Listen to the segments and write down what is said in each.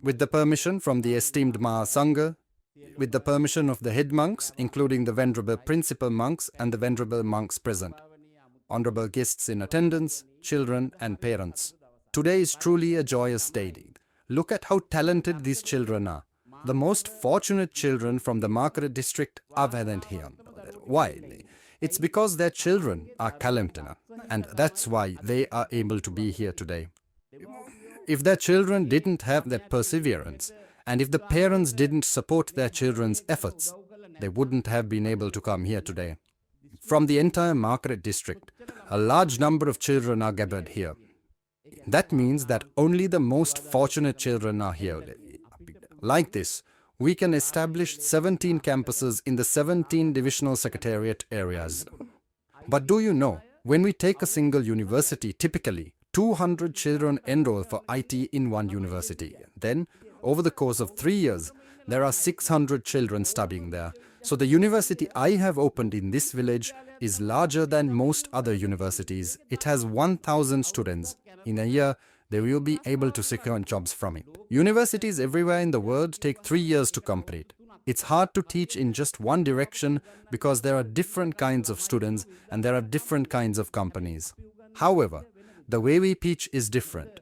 with the permission from the esteemed Mahasangha, with the permission of the head monks, including the venerable principal monks and the venerable monks present, honorable guests in attendance, children and parents. Today is truly a joyous day. Look at how talented these children are. The most fortunate children from the Mathara district are present here. Why? It's because their children are talented, and that's why they are able to be here today. If their children didn't have that perseverance, and if the parents didn't support their children's efforts, they wouldn't have been able to come here today. From the entire Mathara district, a large number of children are gathered here. That means that only the most fortunate children are here. Like this, we can establish 17 campuses in the 17 divisional secretariat areas. But do you know, when we take a single university, typically 200 children enroll for IT in one university. Then, over the course of 3 years, there are 600 children studying there. So the university I have opened in this village is larger than most other universities. It has 1,000 students. In a year, they will be able to secure jobs from it. Universities everywhere in the world take 3 years to complete. It's hard to teach in just one direction because there are different kinds of students and there are different kinds of companies. However, the way we teach is different.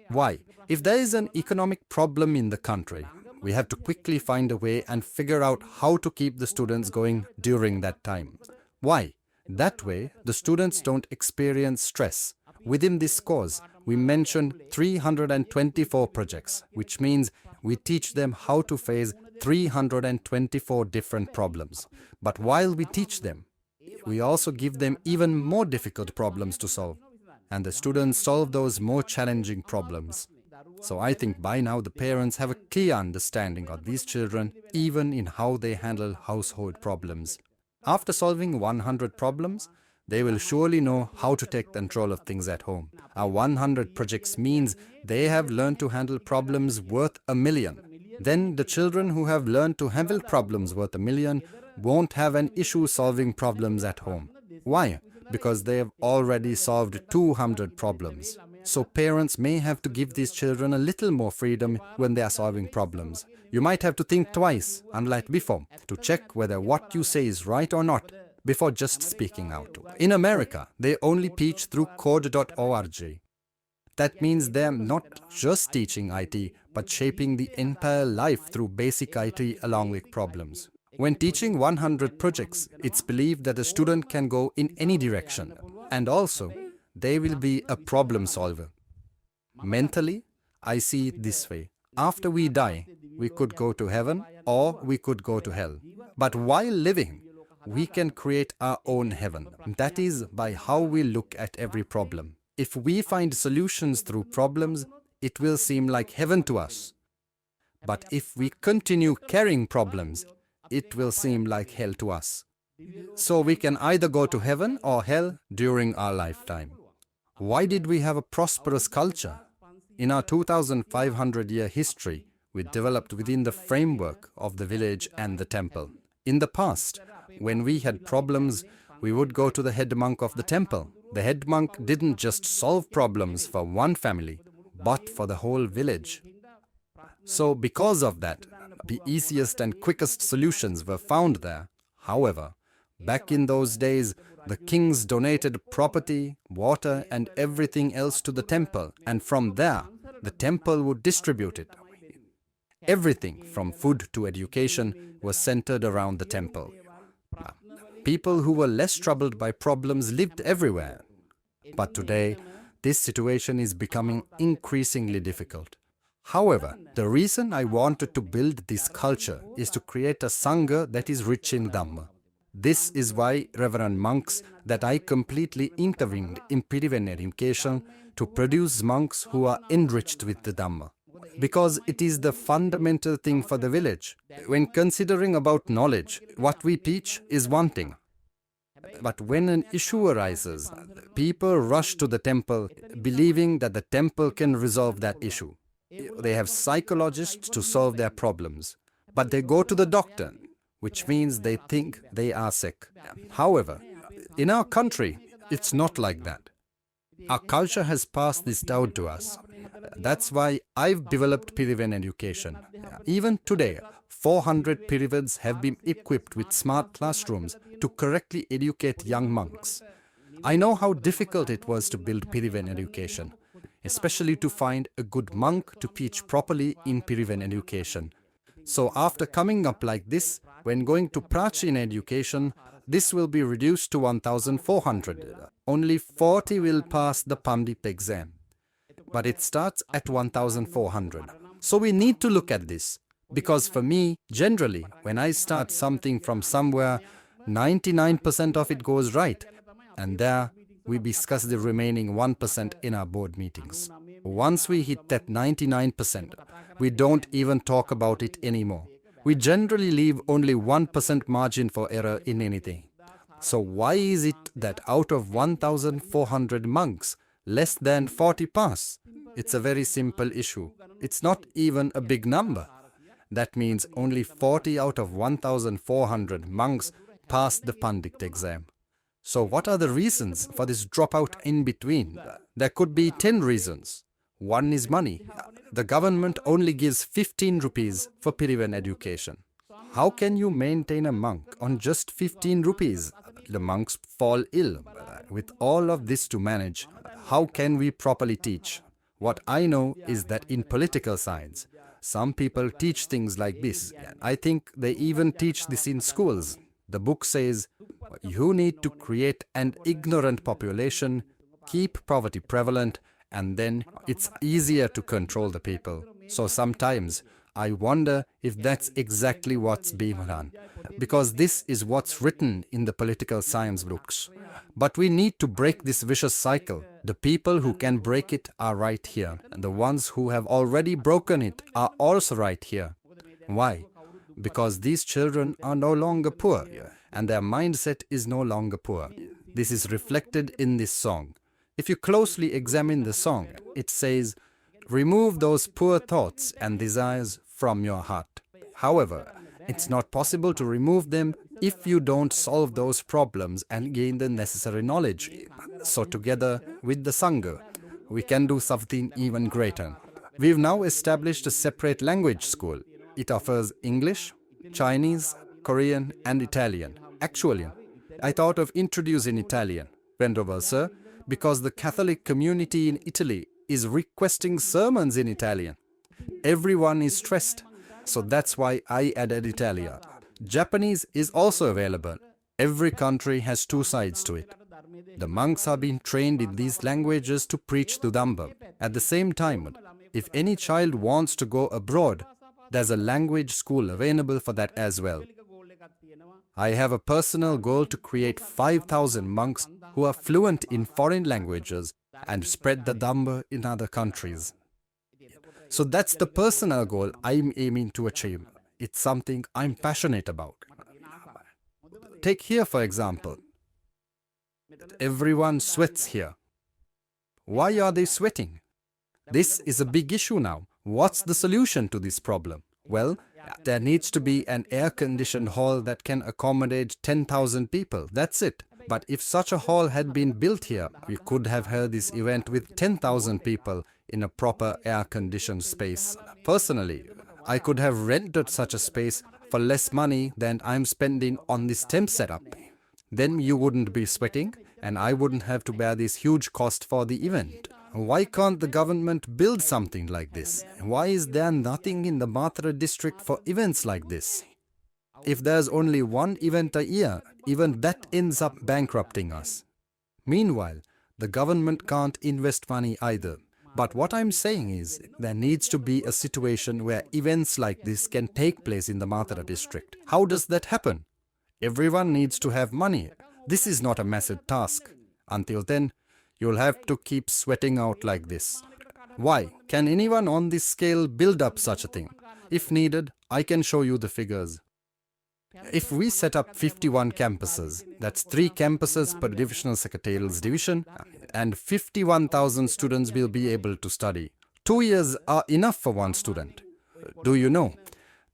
Why? If there is an economic problem in the country, we have to quickly find a way and figure out how to keep the students going during that time. Why? That way, the students don't experience stress. Within this course, we mention 324 projects, which means we teach them how to face 324 different problems. But while we teach them, we also give them even more difficult problems to solve. And the students solve those more challenging problems. So I think by now the parents have a clear understanding of these children, even in how they handle household problems. After solving 100 problems, they will surely know how to take control of things at home. Our 100 projects means they have learned to handle problems worth 1 million. Then the children who have learned to handle problems worth 1 million won't have an issue solving problems at home. Why? Because they have already solved 200 problems. So parents may have to give these children a little more freedom when they are solving problems. You might have to think twice, unlike before, to check whether what you say is right or not before just speaking out. In America, they only teach through code.org. That means they are not just teaching IT, but shaping the entire life through basic IT along with problems. When teaching 100 projects, it's believed that a student can go in any direction, and also they will be a problem solver. Mentally, I see it this way. After we die, we could go to heaven or we could go to hell. But while living, we can create our own heaven. That is by how we look at every problem. If we find solutions through problems, it will seem like heaven to us. But if we continue carrying problems, it will seem like hell to us. So we can either go to heaven or hell during our lifetime. Why did we have a prosperous culture? In our 2,500-year history, we developed within the framework of the village and the temple. In the past, when we had problems, we would go to the head monk of the temple. The head monk didn't just solve problems for one family, but for the whole village. So because of that, the easiest and quickest solutions were found there. However, back in those days, the kings donated property, water and everything else to the temple, and from there, the temple would distribute it. Everything from food to education was centered around the temple. People who were less troubled by problems lived everywhere. But today, this situation is becoming increasingly difficult. However, the reason I wanted to build this culture is to create a Sangha that is rich in Dhamma. This is why, Reverend monks, that I completely intervened in Piriven education to produce monks who are enriched with the Dhamma. Because it is the fundamental thing for the village. When considering about knowledge, what we teach is one thing. But when an issue arises, people rush to the temple believing that the temple can resolve that issue. They have psychologists to solve their problems, but they go to the doctor, which means they think they are sick. However, in our country, it's not like that. Our culture has passed this down to us. That's why I've developed Pirivan education. Even today, 400 Pirivans have been equipped with smart classrooms to correctly educate young monks. I know how difficult it was to build Pirivan education, especially to find a good monk to teach properly in Pirivan education. So after coming up like this, when going to Prachin education, this will be reduced to 1,400. Only 40 will pass the Pandit exam. But it starts at 1,400. So we need to look at this. Because for me, generally, when I start something from somewhere, 99% of it goes right. And there, we discuss the remaining 1% in our board meetings. Once we hit that 99%, we don't even talk about it anymore. We generally leave only 1% margin for error in anything. So why is it that out of 1,400 monks, less than 40 pass? It's a very simple issue. It's not even a big number. That means only 40 out of 1,400 monks pass the Pandit exam. So what are the reasons for this dropout in between? There could be 10 reasons. One is money. The government only gives 15 rupees for Pirivan education. How can you maintain a monk on just 15 rupees? The monks fall ill. With all of this to manage, how can we properly teach? What I know is that in political science, some people teach things like this. I think they even teach this in schools. The book says, you need to create an ignorant population, keep poverty prevalent, and then it's easier to control the people. So sometimes I wonder if that's exactly what's being done, because this is what's written in the political science books. But we need to break this vicious cycle. The people who can break it are right here, and the ones who have already broken it are also right here. Why? Because these children are no longer poor, and their mindset is no longer poor. This is reflected in this song. If you closely examine the song, it says, remove those poor thoughts and desires from your heart. However, it's not possible to remove them if you don't solve those problems and gain the necessary knowledge. So together with the Sangha, we can do something even greater. We've now established a separate language school. It offers English, Chinese, Korean and Italian. Actually, I thought of introducing Italian, Venerable Sir, because the Catholic community in Italy is requesting sermons in Italian. Everyone is stressed, so that's why I added Italian. Japanese is also available. Every country has two sides to it. The monks are being trained in these languages to preach the Dhamma. At the same time, if any child wants to go abroad, there's a language school available for that as well. I have a personal goal to create 5,000 monks who are fluent in foreign languages and spread the Dhamma in other countries. So that's the personal goal I'm aiming to achieve. It's something I'm passionate about. Take here, for example. Everyone sweats here. Why are they sweating? This is a big issue now. What's the solution to this problem? Well, there needs to be an air-conditioned hall that can accommodate 10,000 people. That's it. But if such a hall had been built here, we could have held this event with 10,000 people in a proper air-conditioned space. Personally, I could have rented such a space for less money than I'm spending on this tent setup. Then you wouldn't be sweating, and I wouldn't have to bear this huge cost for the event. Why can't the government build something like this? Why is there nothing in the Mathara district for events like this? If there's only one event a year, even that ends up bankrupting us. Meanwhile, the government can't invest money either. But what I'm saying is, there needs to be a situation where events like this can take place in the Mathara district. How does that happen? Everyone needs to have money. This is not a massive task. Until then, you'll have to keep sweating out like this. Why? Can anyone on this scale build up such a thing? If needed, I can show you the figures. If we set up 51 campuses, that's 3 campuses per divisional secretarial's division, and 51,000 students will be able to study. 2 years are enough for one student. Do you know?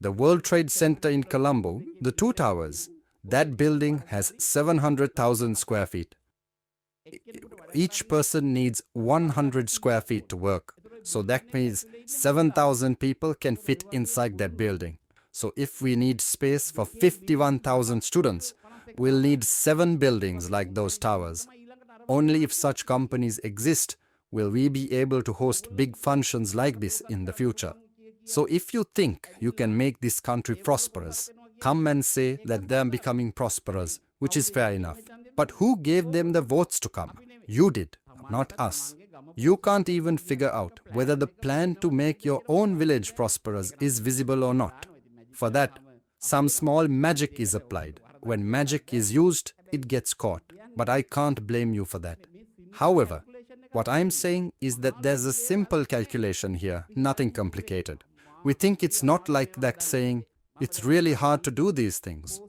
The World Trade Center in Colombo, the 2 towers, that building has 700,000 square feet. Each person needs 100 square feet to work. So that means 7,000 people can fit inside that building. So if we need space for 51,000 students, we'll need 7 buildings like those towers. Only if such companies exist will we be able to host big functions like this in the future. So if you think you can make this country prosperous, come and say that they are becoming prosperous, which is fair enough. But who gave them the votes to come? You did, not us. You can't even figure out whether the plan to make your own village prosperous is visible or not. For that, some small magic is applied. When magic is used, it gets caught. But I can't blame you for that. However, what I'm saying is that there's a simple calculation here, nothing complicated. We think it's not like that saying, it's really hard to do these things.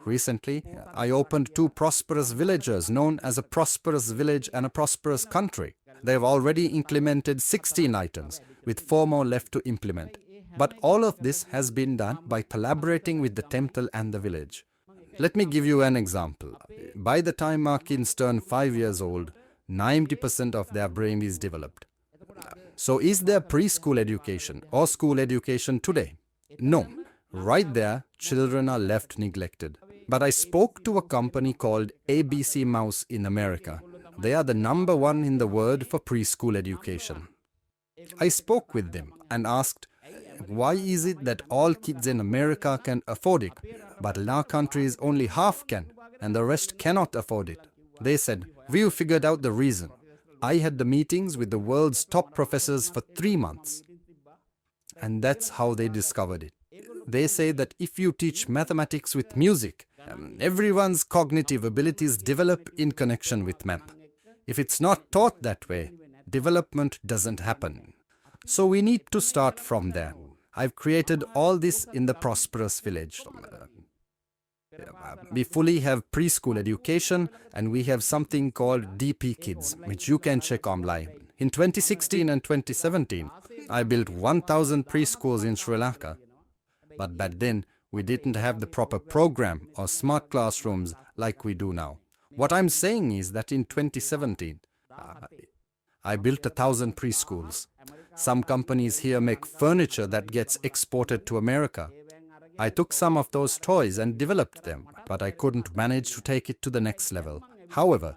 Recently, I opened 2 prosperous villages known as a prosperous village and a prosperous country. They have already implemented 16 items, with 4 more left to implement. But all of this has been done by collaborating with the temple and the village. Let me give you an example. By the time our kids turn 5 years old, 90% of their brain is developed. So is there preschool education or school education today? No. Right there, children are left neglected. But I spoke to a company called ABC Mouse in America. They are the number 1 in the world for preschool education. I spoke with them and asked, why is it that all kids in America can afford it, but in our countries only half can, and the rest cannot afford it? They said, we've figured out the reason. I had the meetings with the world's top professors for 3 months. And that's how they discovered it. They say that if you teach mathematics with music, everyone's cognitive abilities develop in connection with math. If it's not taught that way, development doesn't happen. So we need to start from there. I've created all this in the prosperous village. We fully have preschool education and we have something called DP Kids, which you can check online. In 2016 and 2017, I built 1,000 preschools in Sri Lanka. But back then, we didn't have the proper program or smart classrooms like we do now. What I'm saying is that in 2017, I built 1,000 preschools. Some companies here make furniture that gets exported to America. I took some of those toys and developed them, but I couldn't manage to take it to the next level. However,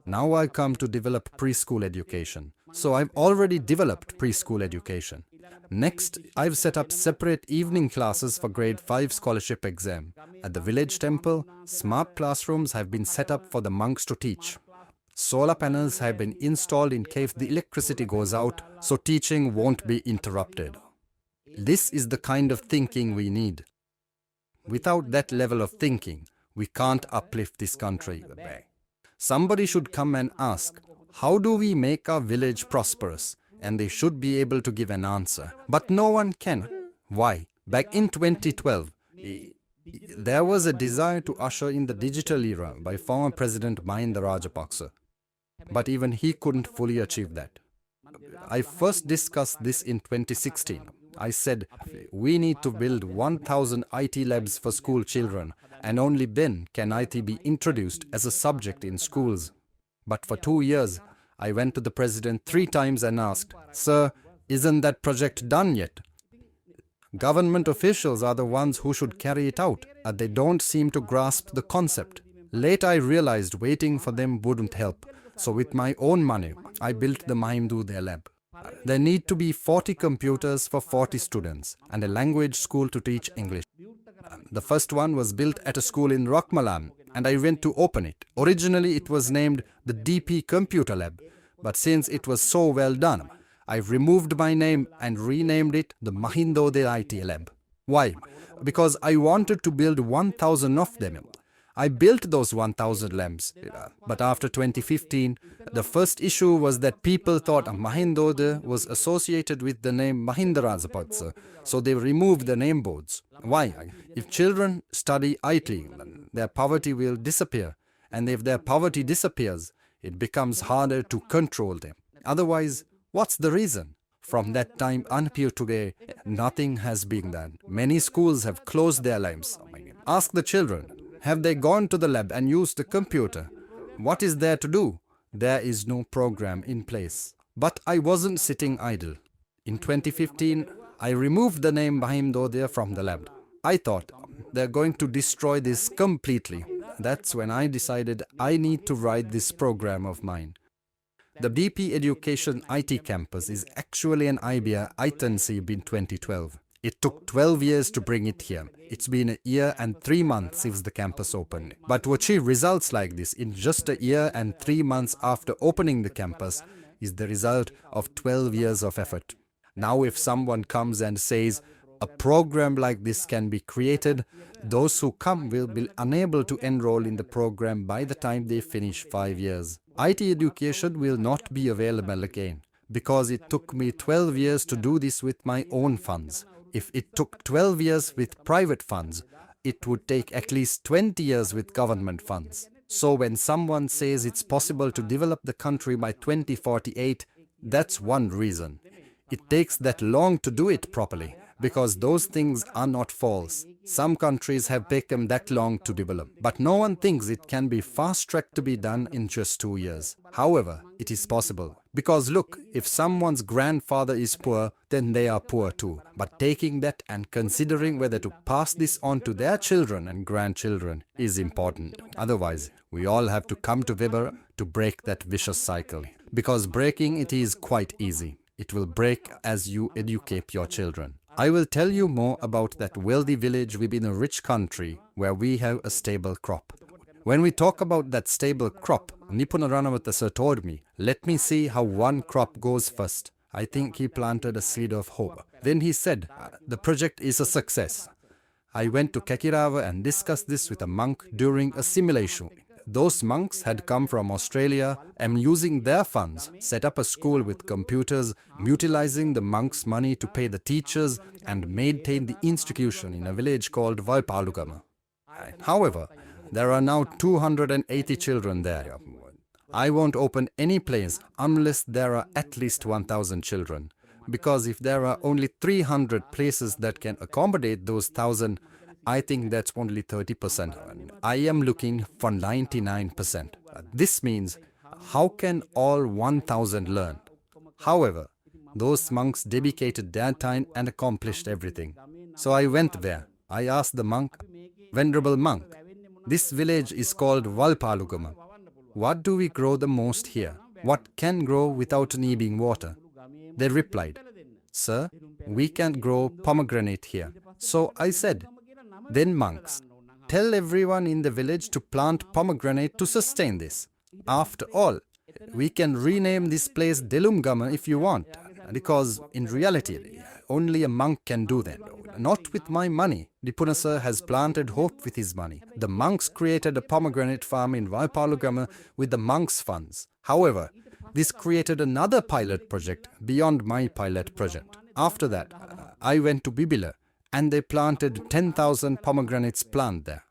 now I come to develop preschool education. So I've already developed preschool education. Next, I've set up separate evening classes for grade 5 scholarship exam. At the village temple, smart classrooms have been set up for the monks to teach. Solar panels have been installed in case the electricity goes out, so teaching won't be interrupted. This is the kind of thinking we need. Without that level of thinking, we can't uplift this country. Somebody should come and ask, how do we make our village prosperous? And they should be able to give an answer. But no one can. Why? Back in 2012, there was a desire to usher in the digital era by former President Mahinda Rajapaksa. But even he couldn't fully achieve that. I first discussed this in 2016. I said, we need to build 1,000 IT labs for school children, and only then can IT be introduced as a subject in schools. But for 2 years, I went to the president 3 times and asked, Sir, isn't that project done yet? Government officials are the ones who should carry it out, and they don't seem to grasp the concept. Late I realized waiting for them wouldn't help. So with my own money, I built the Mahinda lab. There need to be 40 computers for 40 students and a language school to teach English. The first one was built at a school in Rockmalan, and I went to open it. Originally it was named the DP Computer Lab, but since it was so well done, I've removed my name and renamed it the Mahinda IT Lab. Why? Because I wanted to build 1,000 of them. I built those 1,000 labs, but after 2015, the first issue was that people thought Mahinda was associated with the name Mahinda Rajapaksa, so they removed the name boards. Why? If children study IT, their poverty will disappear, and if their poverty disappears, it becomes harder to control them. Otherwise, what's the reason? From that time until today, nothing has been done. Many schools have closed their labs. Ask the children. Have they gone to the lab and used the computer? What is there to do? There is no program in place. But I wasn't sitting idle. In 2015, I removed the name Mahimdodaya from the land. I thought they're going to destroy this completely. That's when I decided I need to write this program of mine. The BP Education IT campus is actually an idea I conceived in 2012. It took 12 years to bring it here. It's been a year and 3 months since the campus opened. But to achieve results like this in just a year and 3 months after opening the campus is the result of 12 years of effort. Now if someone comes and says, a program like this can be created, those who come will be unable to enroll in the program by the time they finish 5 years. IT education will not be available again, because it took me 12 years to do this with my own funds. If it took 12 years with private funds, it would take at least 20 years with government funds. So when someone says it's possible to develop the country by 2048, that's one reason. It takes that long to do it properly, because those things are not false. Some countries have taken that long to develop, but no one thinks it can be fast-tracked to be done in just 2 years. However, it is possible. Because look, if someone's grandfather is poor, then they are poor too. But taking that and considering whether to pass this on to their children and grandchildren is important. Otherwise, we all have to come together to break that vicious cycle. Because breaking it is quite easy. It will break as you educate your children. I will tell you more about that wealthy village within a rich country where we have a stable crop. When we talk about that stable crop, Nipuna Ranawata sir told me, let me see how one crop goes first. I think he planted a seed of hope. Then he said, the project is a success. I went to Kakirava and discussed this with a monk during a simulation. Those monks had come from Australia and using their funds set up a school with computers, utilizing the monks' money to pay the teachers and maintain the institution in a village called Valpalugama. However, there are now 280 children there. I won't open any place unless there are at least 1,000 children. Because if there are only 300 places that can accommodate those 1,000, I think that's only 30%. I am looking for 99%. This means, how can all 1,000 learn? However, those monks dedicated their time and accomplished everything. So I went there. I asked the monk, Venerable monk, this village is called Valpalugama. What do we grow the most here? What can grow without needing water? They replied, Sir, we can grow pomegranate here. So I said, then monks, tell everyone in the village to plant pomegranate to sustain this. After all, we can rename this place Delumgama if you want, because in reality, only a monk can do that. Not with my money. Nipuna sir has planted hope with his money. The monks created a pomegranate farm in Valpalugama with the monks' funds. However, this created another pilot project beyond my pilot project. After that, I went to Bibila, and they planted 10,000 pomegranates plant there.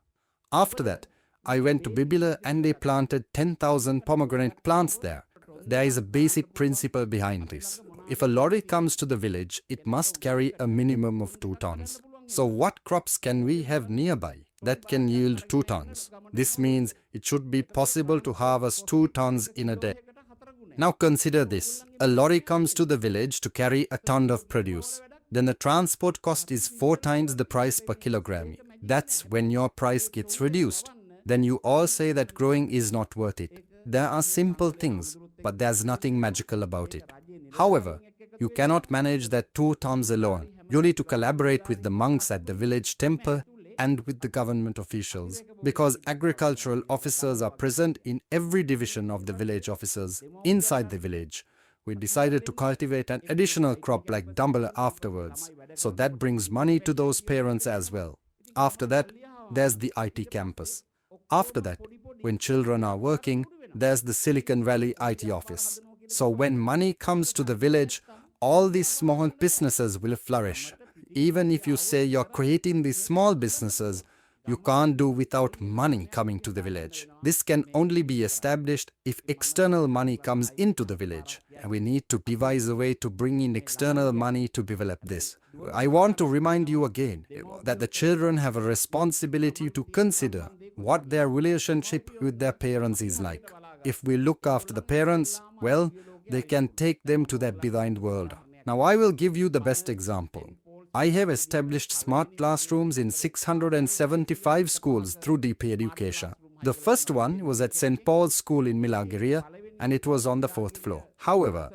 After that, I went to Bibila and they planted 10,000 pomegranate plants there. There is a basic principle behind this. If a lorry comes to the village, it must carry a minimum of 2 tons. So what crops can we have nearby that can yield 2 tons? This means it should be possible to harvest 2 tons in a day. Now consider this. A lorry comes to the village to carry a ton of produce. Then the transport cost is 4 times the price per kilogram. That's when your price gets reduced. Then you all say that growing is not worth it. There are simple things, but there's nothing magical about it. However, you cannot manage that 2 tons alone. You need to collaborate with the monks at the village temple and with the government officials, because agricultural officers are present in every division of the village officers inside the village. We decided to cultivate an additional crop like Dhammika afterwards. So that brings money to those parents as well. After that, there's the IT campus. After that, when children are working, there's the Silicon Valley IT office. So when money comes to the village, all these small businesses will flourish. Even if you say you're creating these small businesses, you can't do without money coming to the village. This can only be established if external money comes into the village. And we need to devise a way to bring in external money to develop this. I want to remind you again that the children have a responsibility to consider what their relationship with their parents is like. If we look after the parents, well, they can take them to their behind world. Now I will give you the best example. I have established smart classrooms in 675 schools through DP Education. The first one was at St. Paul's School in Milagiriya, and it was on the 4th floor. However,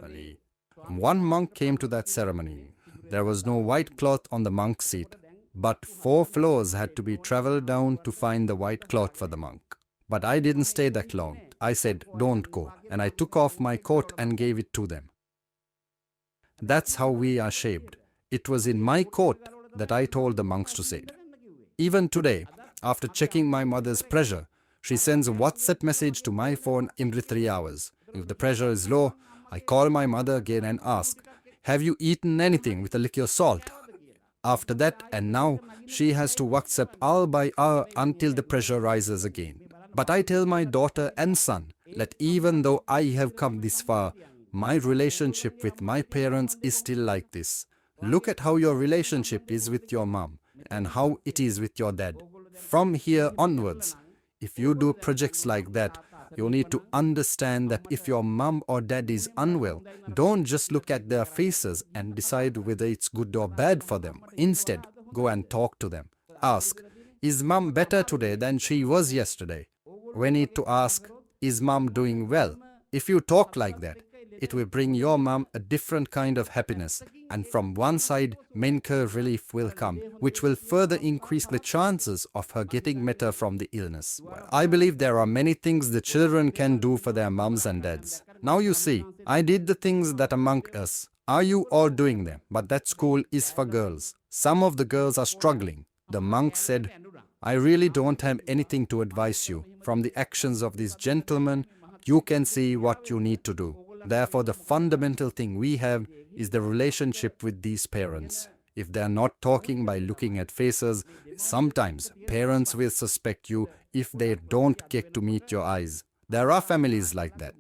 one monk came to that ceremony. There was no white cloth on the monk's seat, but 4 floors had to be travelled down to find the white cloth for the monk. But I didn't stay that long. I said, "Don't go," and I took off my coat and gave it to them. That's how we are shaped. It was in my coat that I told the monks to sit. Even today, after checking my mother's pressure, she sends a WhatsApp message to my phone every 3 hours. If the pressure is low, I call my mother again and ask, "Have you eaten anything with a lick of salt?" After that, and now, she has to WhatsApp hour by hour until the pressure rises again. But I tell my daughter and son that even though I have come this far, my relationship with my parents is still like this. Look at how your relationship is with your mom and how it is with your dad. From here onwards, if you do projects like that, you need to understand that if your mom or dad is unwell, don't just look at their faces and decide whether it's good or bad for them. Instead, go and talk to them. Ask, "Is mom better today than she was yesterday?" We need to ask, "Is mom doing well?" If you talk like that, it will bring your mom a different kind of happiness, and from one side, mental relief will come, which will further increase the chances of her getting better from the illness. I believe there are many things the children can do for their mums and dads. Now you see, I did the things that are among us. Are you all doing them? But that school is for girls. Some of the girls are struggling. The monk said, "I really don't have anything to advise you. From the actions of this gentleman, you can see what you need to do." Therefore, the fundamental thing we have is the relationship with these parents. If they are not talking by looking at faces, sometimes parents will suspect you if they don't get to meet your eyes. There are families like that.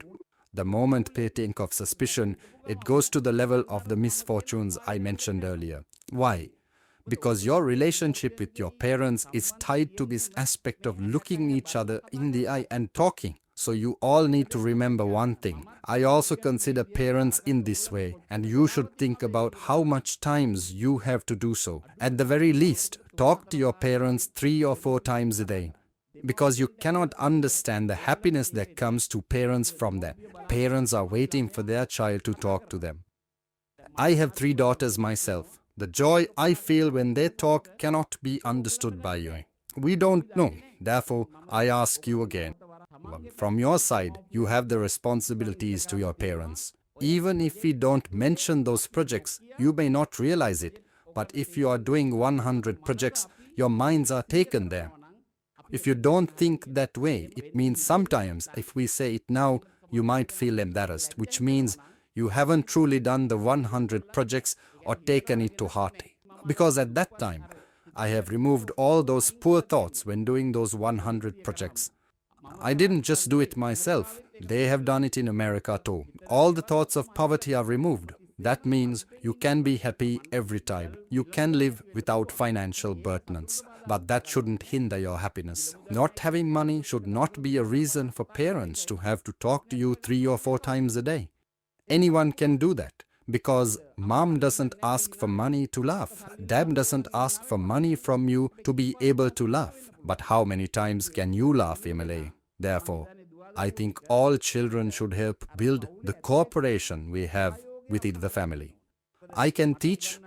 The moment they think of suspicion, it goes to the level of the misfortunes I mentioned earlier. Why? Because your relationship with your parents is tied to this aspect of looking each other in the eye and talking. So you all need to remember one thing. I also consider parents in this way, and you should think about how much times you have to do so. At the very least, talk to your parents 3 or 4 times a day. Because you cannot understand the happiness that comes to parents from that. Parents are waiting for their child to talk to them. I have 3 daughters myself. The joy I feel when they talk cannot be understood by you. We don't know. Therefore, I ask you again. From your side, you have the responsibilities to your parents. Even if we don't mention those projects, you may not realize it. But if you are doing 100 projects, your minds are taken there. If you don't think that way, it means sometimes if we say it now, you might feel embarrassed, which means you haven't truly done the 100 projects or taken it to heart. Because at that time, I have removed all those poor thoughts when doing those 100 projects. I didn't just do it myself. They have done it in America too. All the thoughts of poverty are removed. That means you can be happy every time. You can live without financial burdens. But that shouldn't hinder your happiness. Not having money should not be a reason for parents to have to talk to you 3 or 4 times a day. Anyone can do that. Because mom doesn't ask for money to laugh. Dad doesn't ask for money from you to be able to laugh. But how many times can you laugh, Emily? Therefore, I think all children should help build the cooperation we have within the family. I can teach,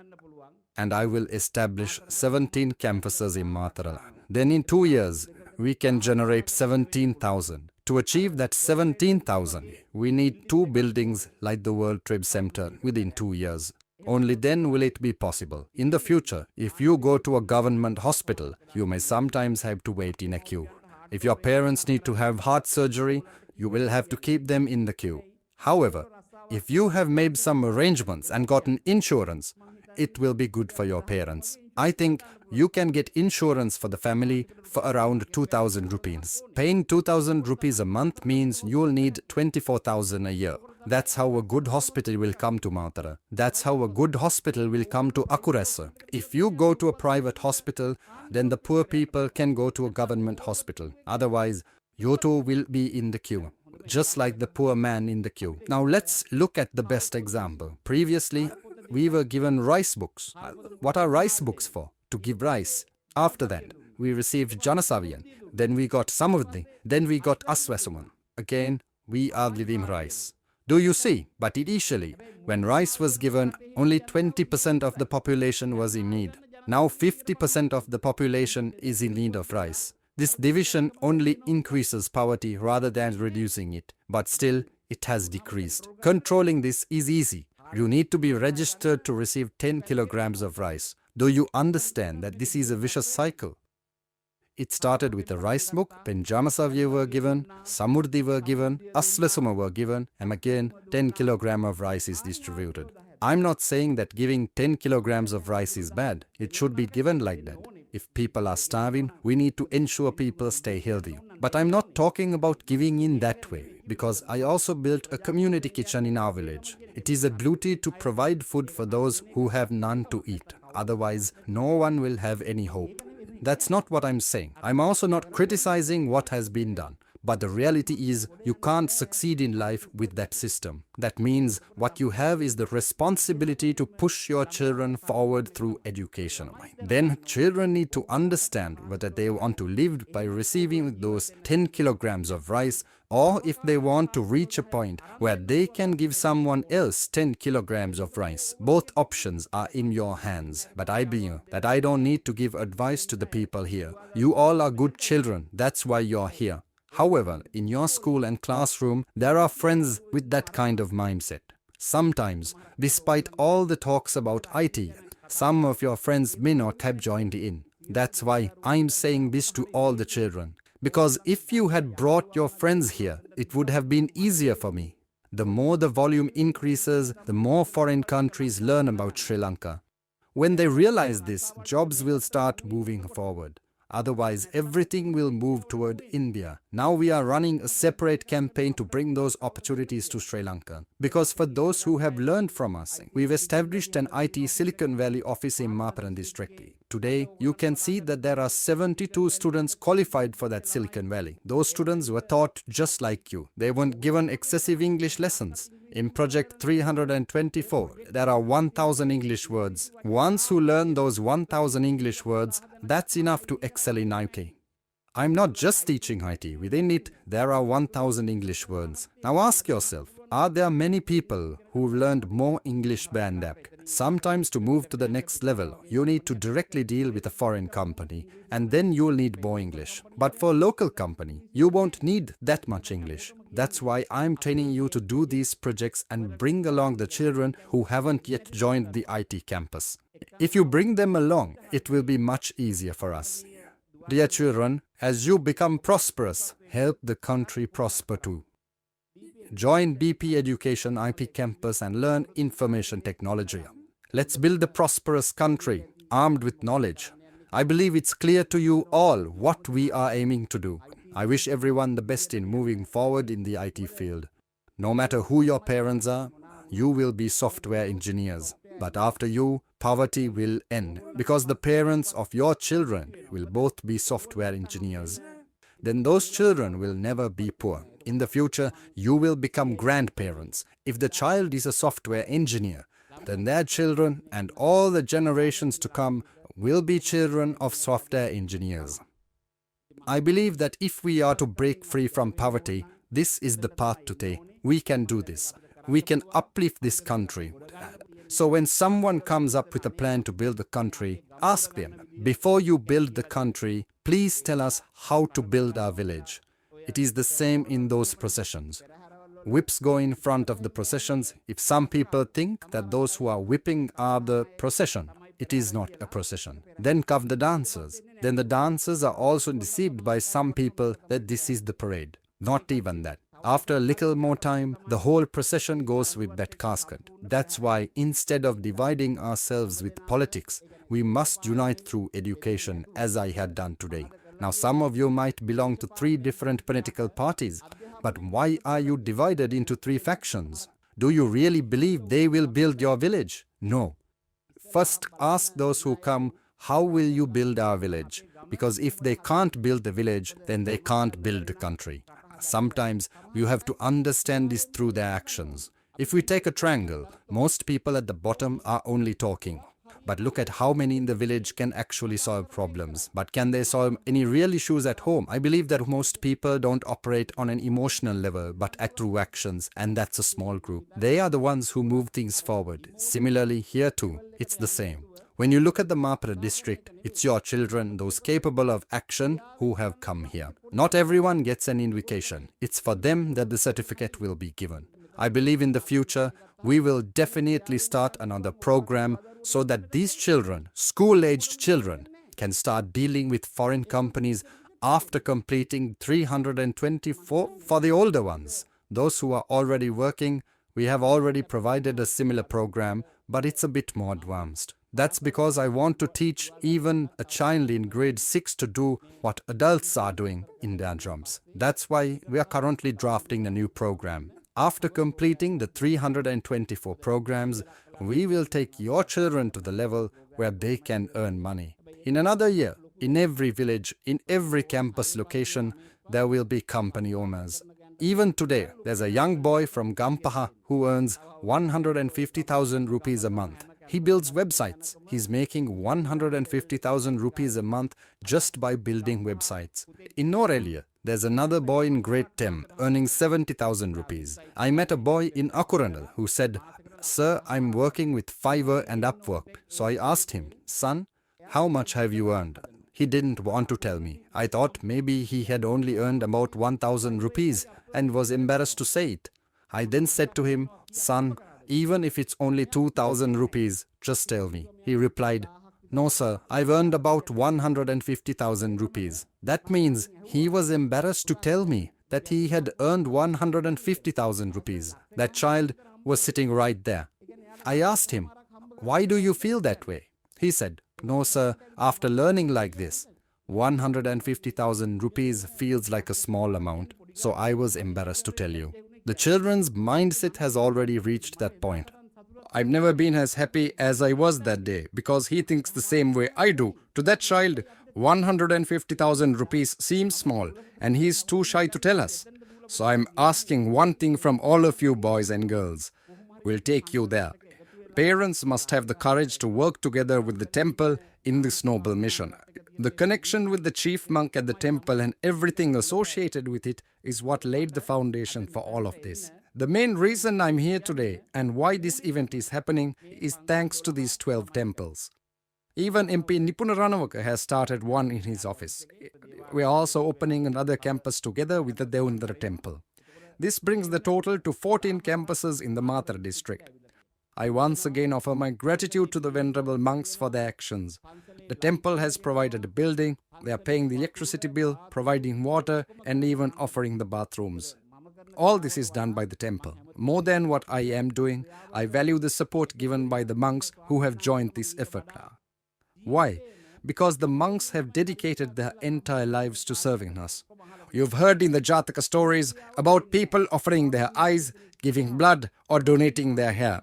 and I will establish 17 campuses in Mathara. Then in 2 years, we can generate 17,000. To achieve that 17,000, we need 2 buildings like the World Trade Center within 2 years. Only then will it be possible. In the future, if you go to a government hospital, you may sometimes have to wait in a queue. If your parents need to have heart surgery, you will have to keep them in the queue. However, if you have made some arrangements and gotten insurance, it will be good for your parents. I think you can get insurance for the family for around 2,000 rupees. Paying 2,000 rupees a month means you'll need 24,000 a year. That's how a good hospital will come to Mathara. That's how a good hospital will come to Akuresa. If you go to a private hospital, then the poor people can go to a government hospital. Otherwise, you too will be in the queue, just like the poor man in the queue. Now let's look at the best example. Previously, we were given rice books. What are rice books for? To give rice. After that, we received Janasaviyan. Then we got Samurdhi. Then we got Aswasuman. Again, we are living rice. Do you see? But initially, when rice was given, only 20% of the population was in need. Now 50% of the population is in need of rice. This division only increases poverty rather than reducing it. But still, it has decreased. Controlling this is easy. You need to be registered to receive 10 kilograms of rice. Do you understand that this is a vicious cycle? It started with a rice book, then Jamasavya were given, Samurdhi were given, Aslasuma were given, and again 10 kilograms of rice is distributed. I'm not saying that giving 10 kilograms of rice is bad. It should be given like that. If people are starving, we need to ensure people stay healthy. But I'm not talking about giving in that way, because I also built a community kitchen in our village. It is a duty to provide food for those who have none to eat. Otherwise, no one will have any hope. That's not what I'm saying. I'm also not criticizing what has been done. But the reality is, you can't succeed in life with that system. That means what you have is the responsibility to push your children forward through education. Then children need to understand whether they want to live by receiving those 10 kilograms of rice, or if they want to reach a point where they can give someone else 10 kilograms of rice. Both options are in your hands. But I believe that I don't need to give advice to the people here. You all are good children. That's why you're here. However, in your school and classroom, there are friends with that kind of mindset. Sometimes, despite all the talks about IT, some of your friends may not have joined in. That's why I'm saying this to all the children. Because if you had brought your friends here, it would have been easier for me. The more the volume increases, the more foreign countries learn about Sri Lanka. When they realize this, jobs will start moving forward. Otherwise, everything will move toward India. Now we are running a separate campaign to bring those opportunities to Sri Lanka. Because for those who have learned from us, we've established an IT Silicon Valley office in Mathara district. Today, you can see that there are 72 students qualified for that Silicon Valley. Those students were taught just like you. They weren't given excessive English lessons. In Project 324, there are 1,000 English words. Once you learn those 1,000 English words, that's enough to excel in IT. I'm not just teaching IT. Within it, there are 1,000 English words. Now ask yourself, are there many people who've learned more English than that? Sometimes to move to the next level, you need to directly deal with a foreign company, and then you'll need more English. But for a local company, you won't need that much English. That's why I'm training you to do these projects and bring along the children who haven't yet joined the IT campus. If you bring them along, it will be much easier for us. Dear children, as you become prosperous, help the country prosper too. Join BP Education IP campus and learn information technology. Let's build a prosperous country, armed with knowledge. I believe it's clear to you all what we are aiming to do. I wish everyone the best in moving forward in the IT field. No matter who your parents are, you will be software engineers. But after you, poverty will end, because the parents of your children will both be software engineers. Then those children will never be poor. In the future, you will become grandparents. If the child is a software engineer, then their children and all the generations to come will be children of software engineers. I believe that if we are to break free from poverty, this is the path to take. We can do this. We can uplift this country. So when someone comes up with a plan to build the country, ask them, before you build the country, please tell us how to build our village. It is the same in those processions. Whips go in front of the processions. If some people think that those who are whipping are the procession, it is not a procession. Then come the dancers. Then the dancers are also deceived by some people that this is the parade. Not even that. After a little more time, the whole procession goes with that casket. That's why instead of dividing ourselves with politics, we must unite through education, as I had done today. Now some of you might belong to 3 different political parties, but why are you divided into 3 factions? Do you really believe they will build your village? No. First ask those who come, how will you build our village? Because if they can't build the village, then they can't build the country. Sometimes you have to understand this through their actions. If we take a triangle, most people at the bottom are only talking. But look at how many in the village can actually solve problems. But can they solve any real issues at home? I believe that most people don't operate on an emotional level, but act through actions, and that's a small group. They are the ones who move things forward. Similarly, here too, it's the same. When you look at the Mathara district, it's your children, those capable of action, who have come here. Not everyone gets an invitation. It's for them that the certificate will be given. I believe in the future, we will definitely start another program so that these children, school-aged children, can start dealing with foreign companies after completing 324 for the older ones. Those who are already working, we have already provided a similar program, but it's a bit more advanced. That's because I want to teach even a child in grade 6 to do what adults are doing in their jobs. That's why we are currently drafting a new program. After completing the 324 programs, we will take your children to the level where they can earn money. In another year, in every village, in every campus location, there will be company owners. Even today, there's a young boy from Gampaha who earns 150,000 rupees a month. He builds websites. He's making 150,000 rupees a month just by building websites. In Norelia, there's another boy in grade 10 earning 70,000 rupees. I met a boy in Akuranal who said, "Sir, I'm working with Fiverr and Upwork." So I asked him, "Son, how much have you earned?" He didn't want to tell me. I thought maybe he had only earned about 1,000 rupees and was embarrassed to say it. I then said to him, "Son, even if it's only 2,000 rupees, just tell me." He replied, "No sir, I've earned about 150,000 rupees. That means he was embarrassed to tell me that he had earned 150,000 rupees. That child was sitting right there. I asked him, "Why do you feel that way?" He said, "No sir, after learning like this, 150,000 rupees feels like a small amount, so I was embarrassed to tell you." The children's mindset has already reached that point. I've never been as happy as I was that day because he thinks the same way I do. To that child, 150,000 rupees seems small and he's too shy to tell us. So I'm asking one thing from all of you boys and girls. We'll take you there. Parents must have the courage to work together with the temple in this noble mission. The connection with the chief monk at the temple and everything associated with it is what laid the foundation for all of this. The main reason I'm here today and why this event is happening is thanks to these 12 temples. Even MP Nipuna Ranawaka has started one in his office. We are also opening another campus together with the Devundara temple. This brings the total to 14 campuses in the Mathara district. I once again offer my gratitude to the venerable monks for their actions. The temple has provided a building, they are paying the electricity bill, providing water, and even offering the bathrooms. All this is done by the temple. More than what I am doing, I value the support given by the monks who have joined this effort. Why? Because the monks have dedicated their entire lives to serving us. You've heard in the Jataka stories about people offering their eyes, giving blood, or donating their hair.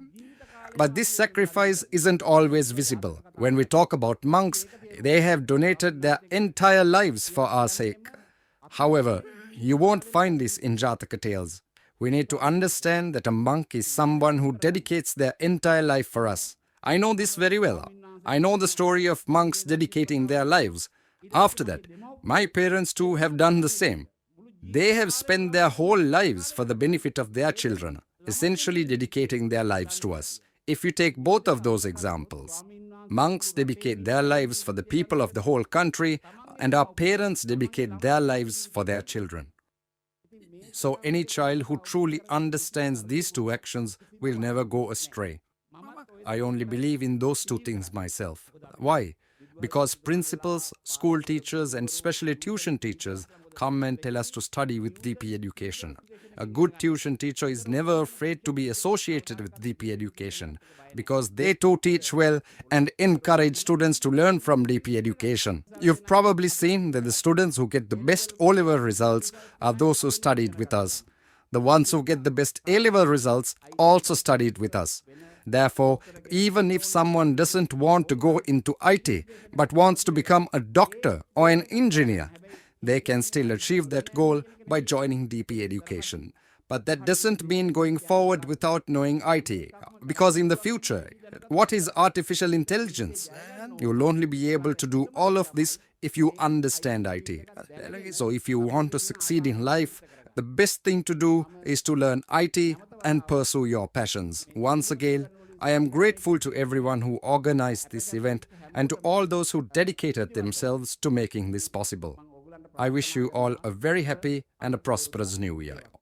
But this sacrifice isn't always visible. When we talk about monks, they have donated their entire lives for our sake. However, you won't find this in Jataka tales. We need to understand that a monk is someone who dedicates their entire life for us. I know this very well. I know the story of monks dedicating their lives. After that, my parents too have done the same. They have spent their whole lives for the benefit of their children, essentially dedicating their lives to us. If you take both of those examples, monks dedicate their lives for the people of the whole country, and our parents dedicate their lives for their children. So any child who truly understands these two actions will never go astray. I only believe in those two things myself. Why? Because principals, school teachers, and especially tuition teachers come and tell us to study with DP education. A good tuition teacher is never afraid to be associated with DP education because they too teach well and encourage students to learn from DP education. You've probably seen that the students who get the best O-level results are those who studied with us. The ones who get the best A-level results also studied with us. Therefore, even if someone doesn't want to go into IT but wants to become a doctor or an engineer, they can still achieve that goal by joining DP education. But that doesn't mean going forward without knowing IT. Because in the future, what is artificial intelligence? You'll only be able to do all of this if you understand IT. So if you want to succeed in life, the best thing to do is to learn IT and pursue your passions. Once again, I am grateful to everyone who organized this event and to all those who dedicated themselves to making this possible. I wish you all a very happy and a prosperous new year.